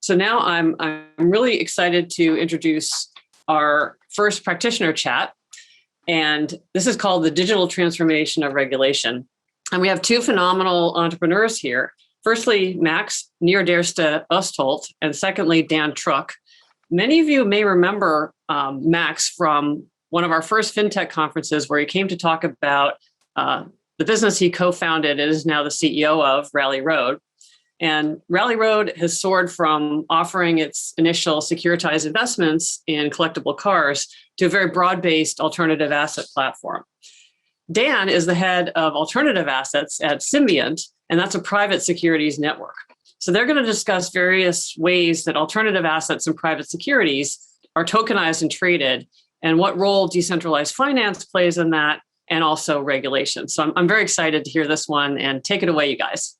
So now I'm really excited to introduce our first practitioner chat. And this is called the Digital Transformation of Regulation. And we have two phenomenal entrepreneurs here. Firstly, Max Niederste-Ostholt, and secondly, Dan Truque. Many of you may remember Max from one of our first FinTech conferences where he came to talk about the business he co-founded and is now the CEO of, Rally Road. And Rally Road has soared from offering its initial securitized investments in collectible cars to a very broad-based alternative asset platform. Dan is the head of alternative assets at Symbiont, and that's a private securities network. So they're going to discuss various ways that alternative assets and private securities are tokenized and traded, and what role decentralized finance plays in that, and also regulation. So I'm very excited to hear this one, and take it away, you guys.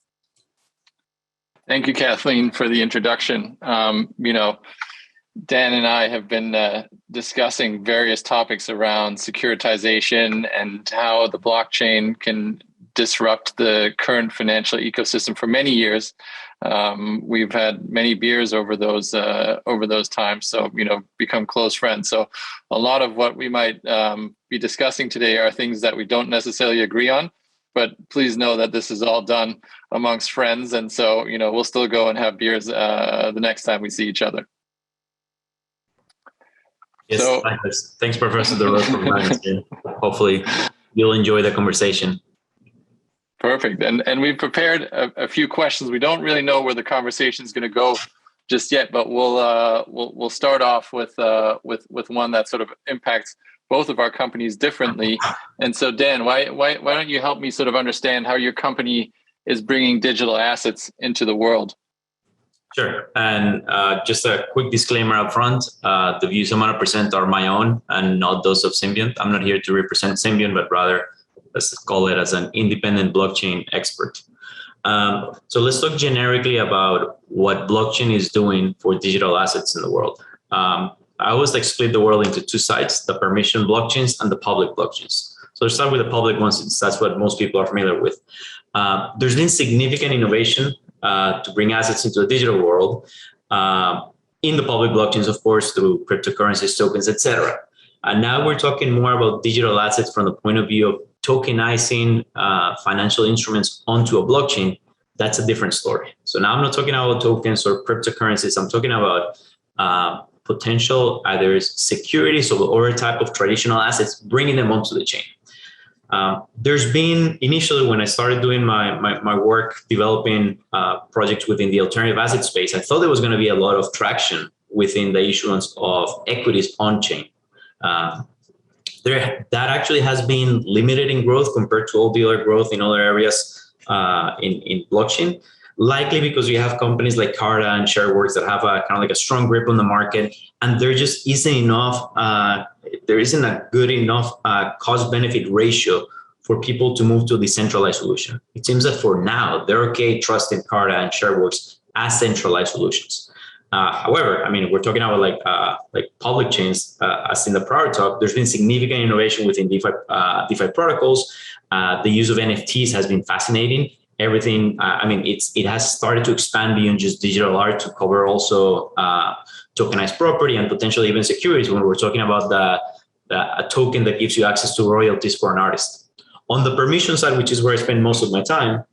Thank you, Kathleen, for the introduction. Dan and I have been discussing various topics around securitization and how the blockchain can disrupt the current financial ecosystem for many years. We've had many beers over those times, so become close friends. So a lot of what we might be discussing today are things that we don't necessarily agree on. But please know that this is all done amongst friends. And so, we'll still go and have beers the next time we see each other. Yes, so, thanks, Professor DeRose, for reminding me. Hopefully you'll enjoy the conversation. Perfect. And we've prepared a few questions. We don't really know where the conversation is going to go just yet, but we'll start off with one that sort of impacts both of our companies differently. And so, Dan, why don't you help me sort of understand how your company is bringing digital assets into the world? Sure. And just a quick disclaimer up front, the views I'm going to present are my own and not those of Symbiont. I'm not here to represent Symbiont, but rather let's call it as an independent blockchain expert. So let's talk generically about what blockchain is doing for digital assets in the world. I always split the world into two sides, the permission blockchains and the public blockchains. So let's start with the public ones, since that's what most people are familiar with. There's been significant innovation to bring assets into the digital world in the public blockchains, of course, through cryptocurrencies, tokens, etc. And now we're talking more about digital assets from the point of view of tokenizing financial instruments onto a blockchain. That's a different story. So now I'm not talking about tokens or cryptocurrencies. I'm talking about potential either securities or other type of traditional assets, bringing them onto the chain. There's been, initially when I started doing my work developing projects within the alternative asset space, I thought there was going to be a lot of traction within the issuance of equities on-chain. That actually has been limited in growth compared to all the other growth in other areas in blockchain. Likely because we have companies like Carta and Shareworks that have a kind of like a strong grip on the market, and there just isn't enough. There isn't a good enough cost-benefit ratio for people to move to a decentralized solution. It seems that for now they're okay trusting Carta and Shareworks as centralized solutions. However, we're talking about like public chains, as in the prior talk. There's been significant innovation within DeFi protocols. The use of NFTs has been fascinating. Everything, it has started to expand beyond just digital art to cover also tokenized property and potentially even securities when we're talking about a token that gives you access to royalties for an artist. On the permission side, which is where I spend most of my time,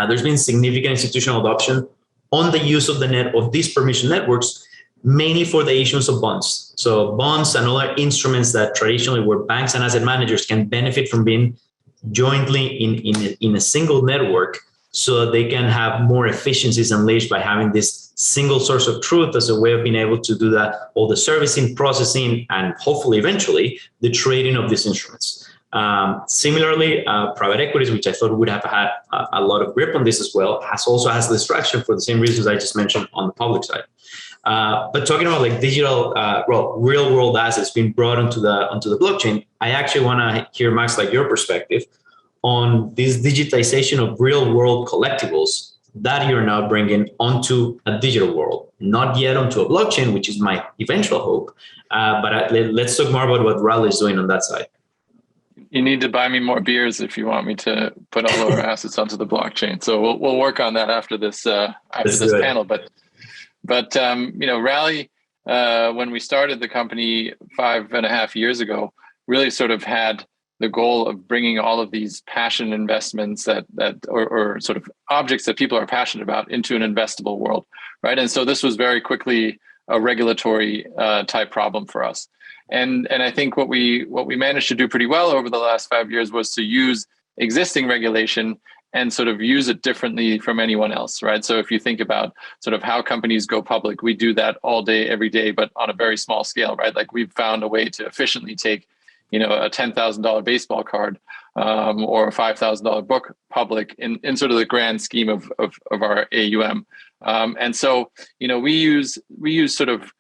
there's been significant institutional adoption on the use of these permission networks, mainly for the issuance of bonds. So bonds and other instruments that traditionally where banks and asset managers can benefit from being jointly in a single network, so that they can have more efficiencies unleashed by having this single source of truth as a way of being able to do that, all the servicing, processing, and hopefully eventually the trading of these instruments. Similarly, private equities, which I thought would have had a lot of grip on this as well, has distraction for the same reasons I just mentioned on the public side. But talking about like digital, real world assets being brought onto the blockchain, I actually want to hear, Max, like your perspective on this digitization of real world collectibles that you're now bringing onto a digital world, not yet onto a blockchain, which is my eventual hope. But let's talk more about what Rally is doing on that side. You need to buy me more beers if you want me to put all of our assets onto the blockchain. So we'll work on that after this panel. But But Rally, when we started the company 5.5 years ago, really sort of had the goal of bringing all of these passion investments or sort of objects that people are passionate about into an investable world, right? And so this was very quickly a regulatory type problem for us. And I think what we managed to do pretty well over the last 5 years was to use existing regulation and sort of use it differently from anyone else, right? So if you think about sort of how companies go public, we do that all day, every day, but on a very small scale, right? Like we've found a way to efficiently take, a $10,000 baseball card or a $5,000 book public in sort of the grand scheme of our AUM. And so, we use sort of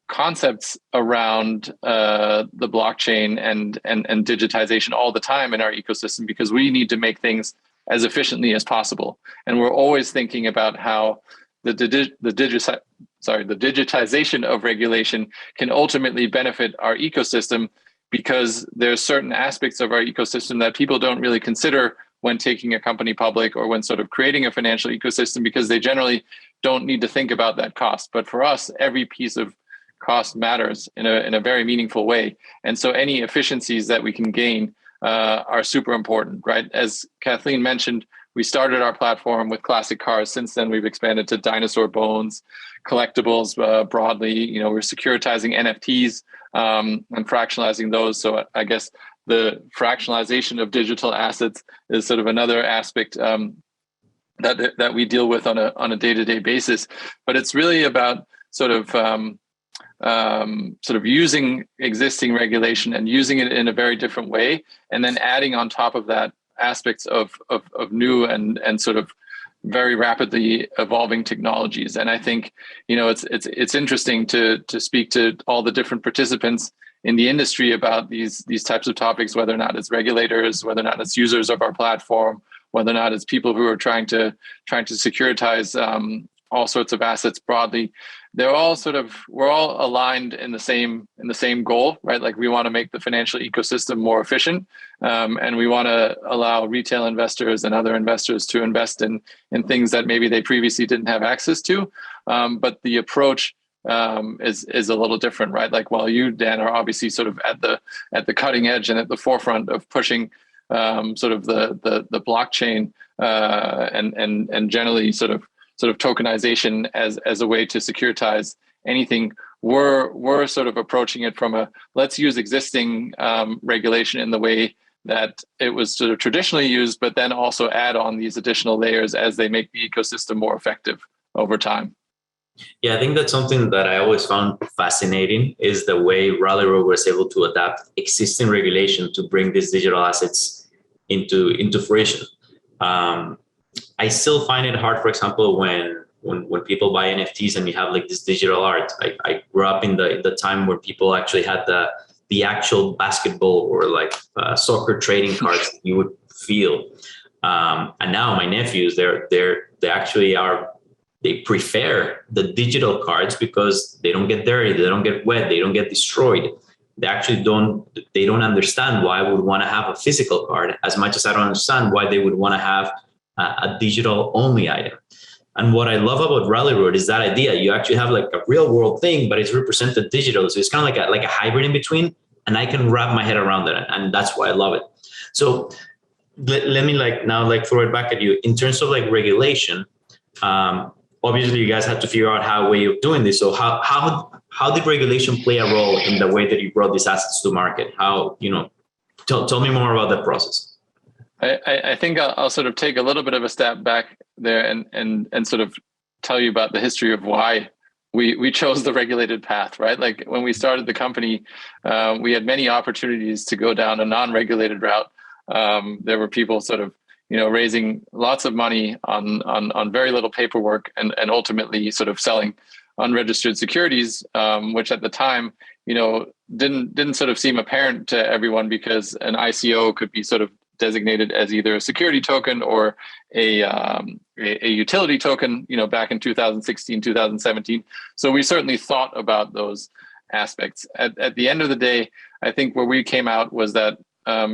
concepts around the blockchain and digitization all the time in our ecosystem because we need to make things as efficiently as possible. And we're always thinking about how the digitization of regulation can ultimately benefit our ecosystem, because there's certain aspects of our ecosystem that people don't really consider when taking a company public or when sort of creating a financial ecosystem, because they generally don't need to think about that cost. But for us, every piece of cost matters in a very meaningful way. And so any efficiencies that we can gain are super important, right? As Kathleen mentioned, we started our platform with classic cars. Since then, we've expanded to dinosaur bones, collectibles broadly. We're securitizing NFTs and fractionalizing those. So I guess the fractionalization of digital assets is sort of another aspect that we deal with on a day-to-day basis. But it's really about sort of using existing regulation and using it in a very different way, and then adding on top of that aspects of new and sort of very rapidly evolving technologies. And I think it's interesting to speak to all the different participants in the industry about these types of topics, whether or not it's regulators, whether or not it's users of our platform, whether or not it's people who are trying to securitize all sorts of assets broadly. We're all aligned in the same goal, right? Like we want to make the financial ecosystem more efficient, and we want to allow retail investors and other investors to invest in things that maybe they previously didn't have access to. But the approach is a little different, right? Like while you, Dan, are obviously sort of at the cutting edge and at the forefront of pushing sort of the blockchain and generally sort of tokenization as a way to securitize anything, we're sort of approaching it from let's use existing regulation in the way that it was sort of traditionally used, but then also add on these additional layers as they make the ecosystem more effective over time. Yeah, I think that's something that I always found fascinating, is the way Rally Road was able to adapt existing regulation to bring these digital assets into fruition. I still find it hard, for example, when people buy NFTs and you have like this digital art. I grew up in the time where people actually had the actual basketball or like soccer trading cards that you would feel. And now my nephews, they prefer the digital cards because they don't get dirty, they don't get wet, they don't get destroyed. They actually don't understand why I would want to have a physical card as much as I don't understand why they would want to have a digital only item. And what I love about Rally Road is that idea. You actually have like a real world thing, but it's represented digital. So it's kind of like a hybrid in between, and I can wrap my head around that. And that's why I love it. So let me now throw it back at you in terms of like regulation. Obviously you guys had to figure out how way of doing this. So how did regulation play a role in the way that you brought these assets to market? How, tell me more about that process. I think I'll sort of take a little bit of a step back there and sort of tell you about the history of why we chose the regulated path, right? Like when we started the company, we had many opportunities to go down a non-regulated route. There were people sort of, raising lots of money on very little paperwork and ultimately sort of selling unregistered securities, which at the time, didn't sort of seem apparent to everyone because an ICO could be sort of designated as either a security token or a utility token, back in 2016, 2017. So we certainly thought about those aspects. At the end of the day, I think where we came out was that,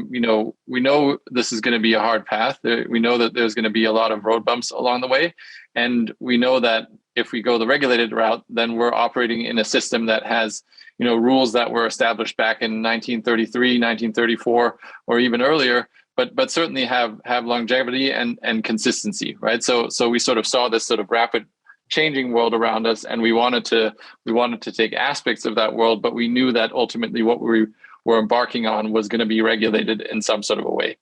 we know this is going to be a hard path. We know that there's going to be a lot of road bumps along the way. And we know that if we go the regulated route, then we're operating in a system that has, rules that were established back in 1933, 1934, or even earlier, but certainly have longevity and consistency, right? So we sort of saw this sort of rapid changing world around us, and we wanted to take aspects of that world, but we knew that ultimately what we were embarking on was going to be regulated in some sort of a way.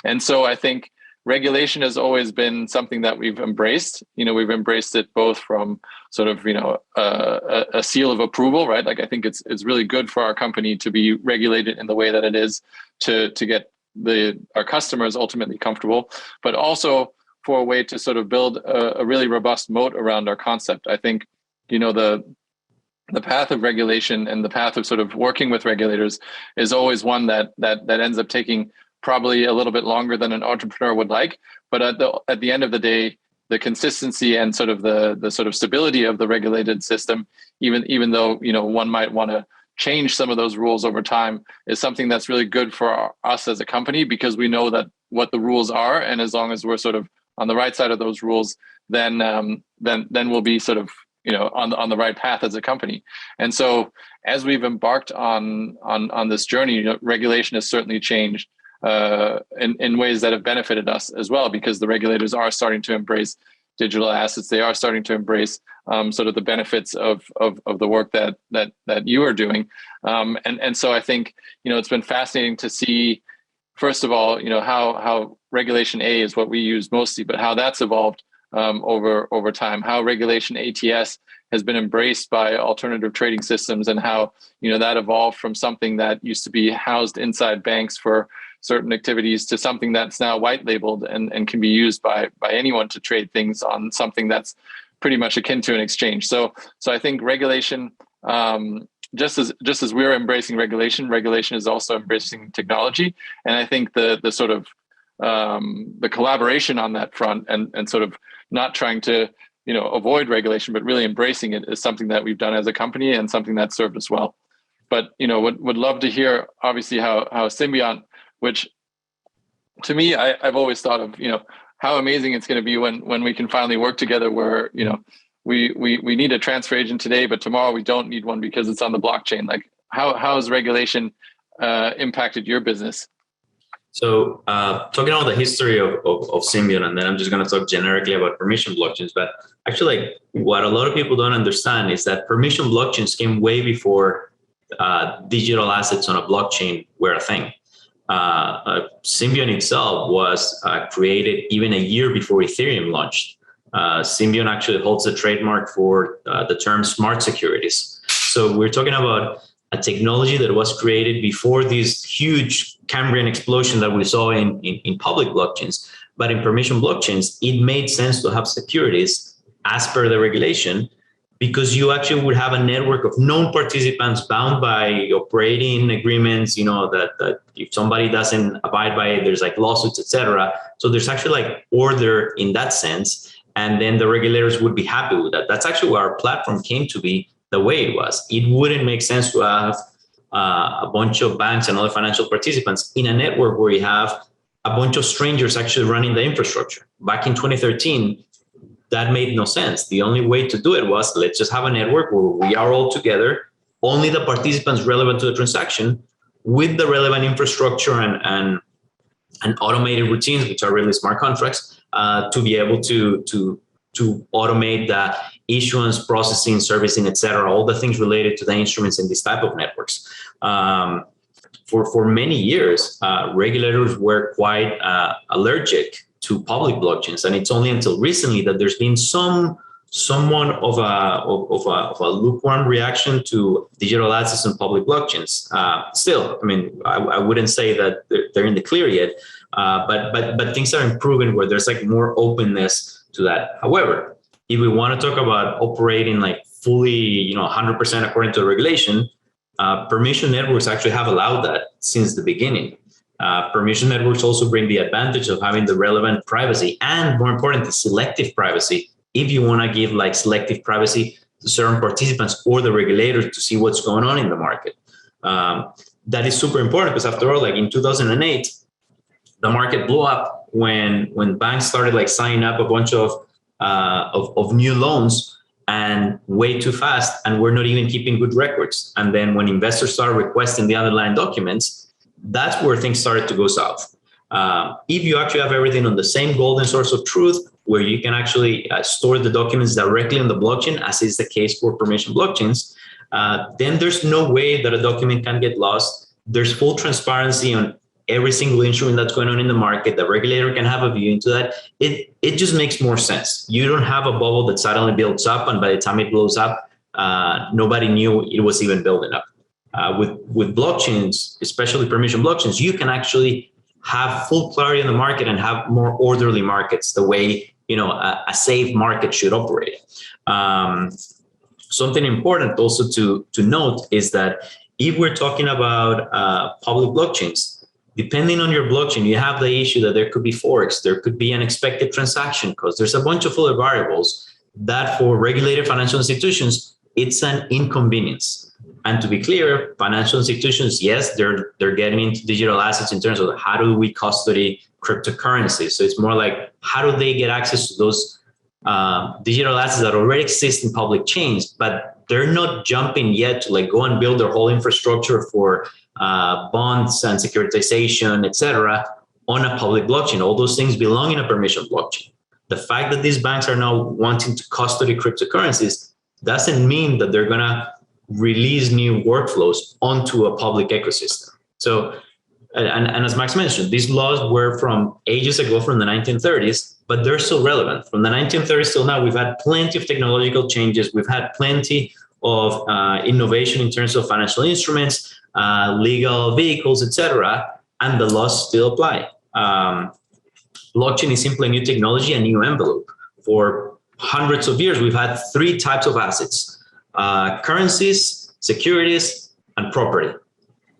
And so I think regulation has always been something that we've embraced. We've embraced it both from sort of, a seal of approval, right? Like, I think it's really good for our company to be regulated in the way that it is to get our customers ultimately comfortable, but also for a way to sort of build a really robust moat around our concept. I think, the path of regulation and the path of sort of working with regulators is always one that ends up taking probably a little bit longer than an entrepreneur would like. But at the end of the day, the consistency and sort of the sort of stability of the regulated system, even though, one might want to change some of those rules over time, is something that's really good for us as a company, because we know that what the rules are, and as long as we're sort of on the right side of those rules, then we'll be sort of, on the right path as a company. And so as we've embarked on this journey, regulation has certainly changed in ways that have benefited us as well, because the regulators are starting to embrace digital assets. They are starting to embrace sort of the benefits of the work that you are doing. And so I think, it's been fascinating to see, first of all, how Regulation A is what we use mostly, but how that's evolved over time, how Regulation ATS has been embraced by alternative trading systems, and how, that evolved from something that used to be housed inside banks for certain activities to something that's now white labeled and can be used by anyone to trade things on something that's pretty much akin to an exchange. So I think regulation, just as we're embracing regulation is also embracing technology. And I think the sort of the collaboration on that front and sort of not trying to avoid regulation, but really embracing it, is something that we've done as a company and something that served us well. But would love to hear, obviously, how Symbiont, which to me, I've always thought of, how amazing it's going to be when we can finally work together, where, we need a transfer agent today, but tomorrow we don't need one because it's on the blockchain. Like, how has regulation impacted your business? So talking about the history of Symbiont, and then I'm just going to talk generically about permission blockchains. But actually, what a lot of people don't understand is that permission blockchains came way before digital assets on a blockchain were a thing. Symbiont itself was created even a year before Ethereum launched. Symbiont actually holds the trademark for the term smart securities. So we're talking about a technology that was created before this huge Cambrian explosion that we saw in public blockchains. But in permission blockchains, it made sense to have securities as per the regulation, because you actually would have a network of known participants bound by operating agreements, that if somebody doesn't abide by it, there's like lawsuits, etc. So there's actually like order in that sense. And then the regulators would be happy with that. That's actually where our platform came to be the way it was. It wouldn't make sense to have a bunch of banks and other financial participants in a network where you have a bunch of strangers actually running the infrastructure. Back in 2013, that made no sense. The only way to do it was, let's just have a network where we are all together, only the participants relevant to the transaction, with the relevant infrastructure and automated routines, which are really smart contracts, to be able to automate the issuance, processing, servicing, et cetera, all the things related to the instruments in this type of networks. For many years, regulators were quite allergic to public blockchains, and it's only until recently that there's been somewhat of a lukewarm reaction to digital assets and public blockchains. Still, I mean, I wouldn't say that they're in the clear yet, but things are improving where there's like more openness to that. However, if we want to talk about operating like fully, 100% according to the regulation, permission networks actually have allowed that since the beginning. Permission networks also bring the advantage of having the relevant privacy, and more importantly, selective privacy. If you want to give like selective privacy to certain participants or the regulator to see what's going on in the market, that is super important, because after all, like in 2008, the market blew up when banks started like signing up a bunch of new loans, and way too fast, and we're not even keeping good records. And then when investors start requesting the underlying documents, that's where things started to go south. If you actually have everything on the same golden source of truth, where you can actually store the documents directly on the blockchain, as is the case for permission blockchains, then there's no way that a document can get lost. There's full transparency on every single instrument that's going on in the market. The regulator can have a view into that. It just makes more sense. You don't have a bubble that suddenly builds up, and by the time it blows up, nobody knew it was even building up. With blockchains, especially permission blockchains, you can actually have full clarity in the market and have more orderly markets, the way a safe market should operate. Something important also to note is that if we're talking about public blockchains, depending on your blockchain, you have the issue that there could be forks, there could be unexpected transaction costs. There's a bunch of other variables that for regulated financial institutions, it's an inconvenience. And to be clear, financial institutions, yes, they're getting into digital assets in terms of how do we custody cryptocurrencies. So it's more like, how do they get access to those digital assets that already exist in public chains, but they're not jumping yet to go and build their whole infrastructure for bonds and securitization, etc., on a public blockchain. All those things belong in a permission blockchain. The fact that these banks are now wanting to custody cryptocurrencies doesn't mean that they're going to release new workflows onto a public ecosystem. So, and as Max mentioned, these laws were from ages ago, from the 1930s, but they're still relevant. From the 1930s till now, we've had plenty of technological changes. We've had plenty of innovation in terms of financial instruments, legal vehicles, etc., and the laws still apply. Blockchain is simply a new technology, a new envelope. For hundreds of years, we've had three types of assets: currencies, securities, and property.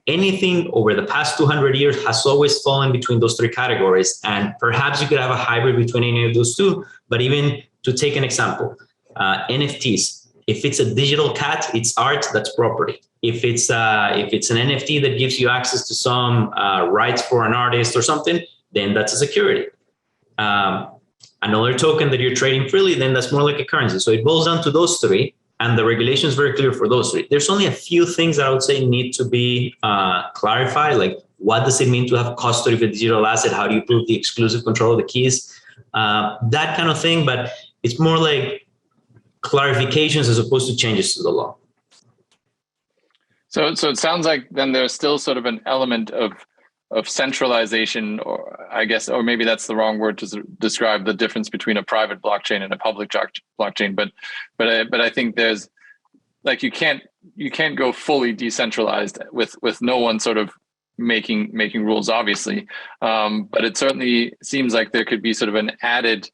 Anything over the past 200 years has always fallen between those three categories, and perhaps you could have a hybrid between any of those two. But even to take an example, NFTs. If it's a digital cat, it's art, that's property. If it's an NFT that gives you access to some rights for an artist or something, then that's a security. Another token that you're trading freely, then that's more like a currency. So it boils down to those three, and the regulation is very clear for those three. There's only a few things that I would say need to be clarified, like what does it mean to have custody of a digital asset? How do you prove the exclusive control of the keys? That kind of thing, but it's more like clarifications as opposed to changes to the law. So it sounds like then there's still sort of an element of centralization, or I guess, or maybe that's the wrong word to describe the difference between a private blockchain and a public blockchain. But I think there's you can't go fully decentralized with no one sort of making rules, obviously. But it certainly seems like there could be sort of an added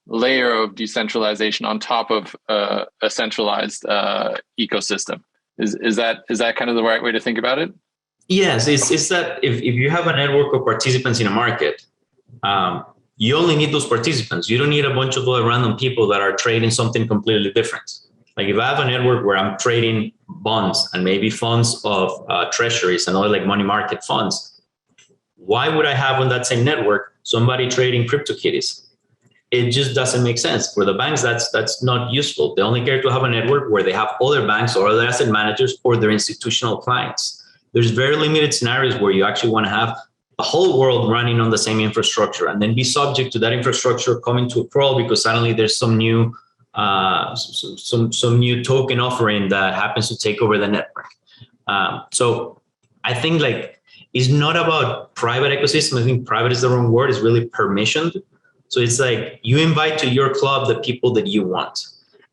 layer of decentralization on top of a centralized ecosystem. Is that kind of the right way to think about it? Yes, it's that if you have a network of participants in a market, you only need those participants. You don't need a bunch of other random people that are trading something completely different. Like if I have a network where I'm trading bonds and maybe funds of treasuries and other like money market funds, why would I have on that same network somebody trading CryptoKitties? It just doesn't make sense. For the banks, that's not useful. They only care to have a network where they have other banks or other asset managers or their institutional clients. There's very limited scenarios where you actually want to have the whole world running on the same infrastructure and then be subject to that infrastructure coming to a crawl because suddenly there's some new token offering that happens to take over the network. So I think it's not about private ecosystem. I think private is the wrong word. It's really permissioned. So it's like you invite to your club the people that you want.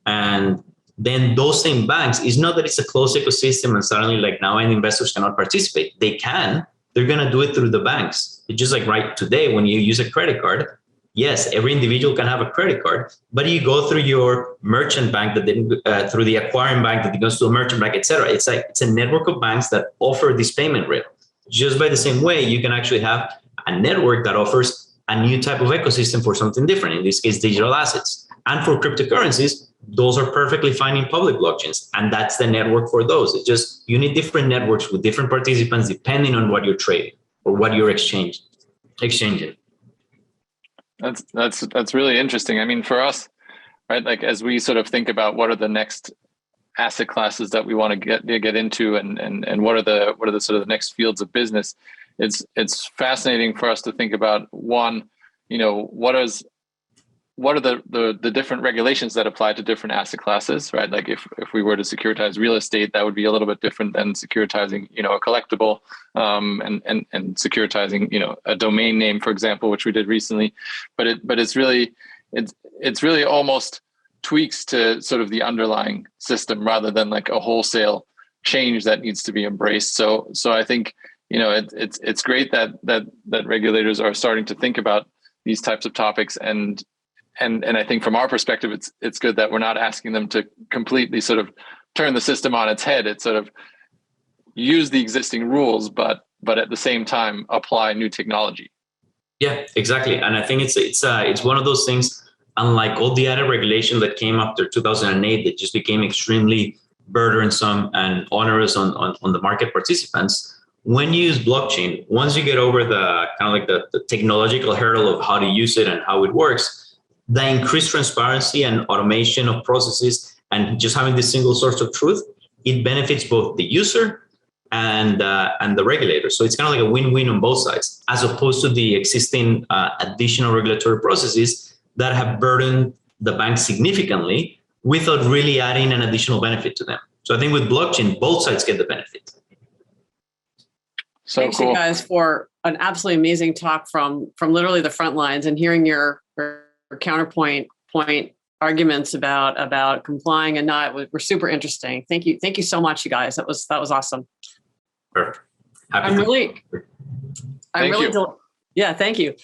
And then those same banks, it's not that it's a closed ecosystem and suddenly now any investors cannot participate. They can. They're going to do it through the banks. It's just like right today when you use a credit card, yes, every individual can have a credit card, but you go through your merchant bank through the acquiring bank that goes to a merchant bank, etc. It's a network of banks that offer this payment rail. Just by the same way, you can actually have a network that offers a new type of ecosystem for something different, in this case, digital assets. And for cryptocurrencies, those are perfectly fine in public blockchains. And that's the network for those. It's just, you need different networks with different participants depending on what you're trading or what you're exchanging. That's really interesting. I mean, for us, right? Like as we sort of think about what are the next asset classes that we want to get into, and what are the sort of the next fields of business, it's fascinating for us to think about, one, what are the different regulations that apply to different asset classes, right? Like if we were to securitize real estate, that would be a little bit different than securitizing, a collectible, and securitizing, a domain name, for example, which we did recently. But it's really almost tweaks to sort of the underlying system rather than like a wholesale change that needs to be embraced. So I think, it's great that regulators are starting to think about these types of topics, and I think from our perspective, it's good that we're not asking them to completely sort of turn the system on its head. It's sort of use the existing rules, but at the same time apply new technology. Yeah, exactly. And I think it's one of those things. Unlike all the other regulation that came after 2008, that just became extremely burdensome and onerous on the market participants. When you use blockchain, once you get over the kind of like the technological hurdle of how to use it and how it works, the increased transparency and automation of processes and just having this single source of truth, it benefits both the user and the regulator. So it's kind of like a win-win on both sides, as opposed to the existing additional regulatory processes that have burdened the bank significantly without really adding an additional benefit to them. So I think with blockchain, both sides get the benefit. So thanks, cool. You guys, for an absolutely amazing talk from literally the front lines, and hearing your counterpoint arguments about complying and not were super interesting. Thank you so much, you guys. That was awesome. Perfect. Thank you.